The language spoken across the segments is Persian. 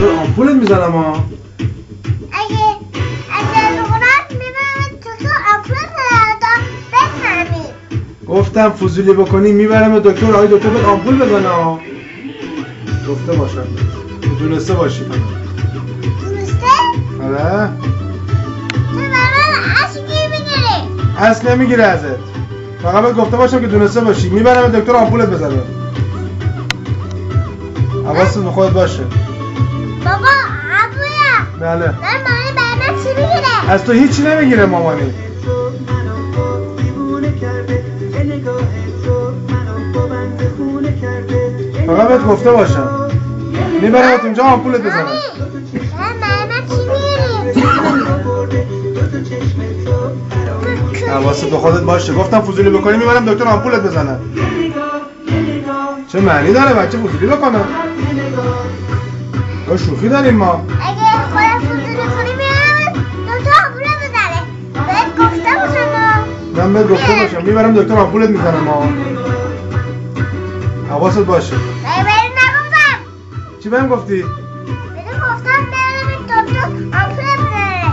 دکتر آمپولت میزنم ها. اگه بخورم میبرم دکتر آمپول بزنم تا بفهمی. گفتم فضولی بکنی میبرم دکتر، آقای دکتر بهت آمپول بزنه ها. گفته باشم دونسته باشی. دونسته؟ آره. تو برای اصل میگیری؟ اصل نمیگیره ازت، فقط بهت گفته باشم که دونسته باشی. میبرم دکتر آمپولت بزنه. حواست به خودت باشه. بابا ابویا. بله. مامانی برای من چی میگیره؟ از تو هیچی نمیگیره مامانی. فقط بهت گفته باشم میبرمت اونجا آمپولت بزنم. برای من چی میگیری؟ حواست به خودت باشه. گفتم فضولی بکنی میبرم دکتر آمپولت بزنه. چه معنی داره بچه فضولی بکنه؟ یا شوخی داریم ما. اگه خودم فضولی کنی میبرم دکتر آمپول بزنه. بهت گفته باشم. من بهت گفته باشم میبرم دکتر آمپولت میزنه ما. حواست باشه. بهت نگفتم. چی بهم گفتی؟ بهت گفتم برم دکتر آمپول بزنه.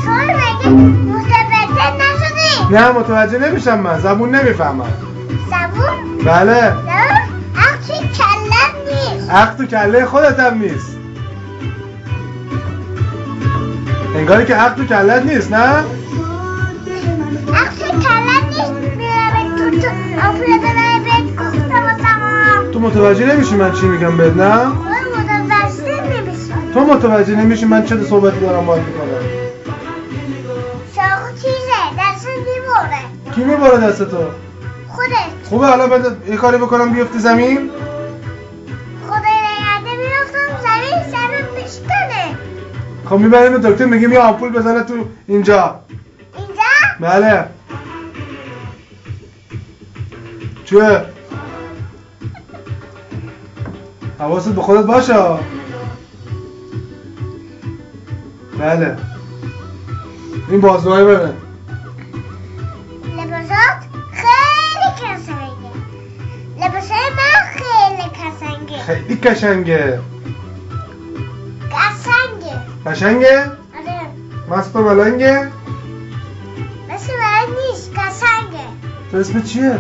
شما مگه متوجه نشدی؟ نه متوجه نمیشم، من زبون نمیفهمم. زبون؟ بله. زبون؟ عقل توی کلت نیست. عقل تو کله خودت هم نیست. انگاری که عقل تو کلت نیست نه؟ عقل توی کلت نیست. میرم دکتر آمپول بزنه بهت گفته باشم. تو متوجه نمیشی من چی میگم بهت نه؟ خود متوجه نمیشم. تو متوجه نمیشی من چه صحبتی دارم باهات میکنم. چاقو چیزه دستت میبره. کی میبره دست تو؟ خودت. خوبه حالا بعد یه کاری بکنم بیفتی زمین؟ خدای نگرده میفتم زمین سرم بشکنه. خب میبریم دکتر میگیم یه آمپول بزنه تو اینجا. اینجا؟ بله. چیه؟ حواست به خودت باشه. بله. این بازوهای منه. لباسات خیلی قشنگه. لباسای من خیلی قشنگه. خیلی قشنگه. قشنگه. قشنگه؟ آره. مست و ملنگه؟ مثل من نیست قشنگه. تو اسمت چیه؟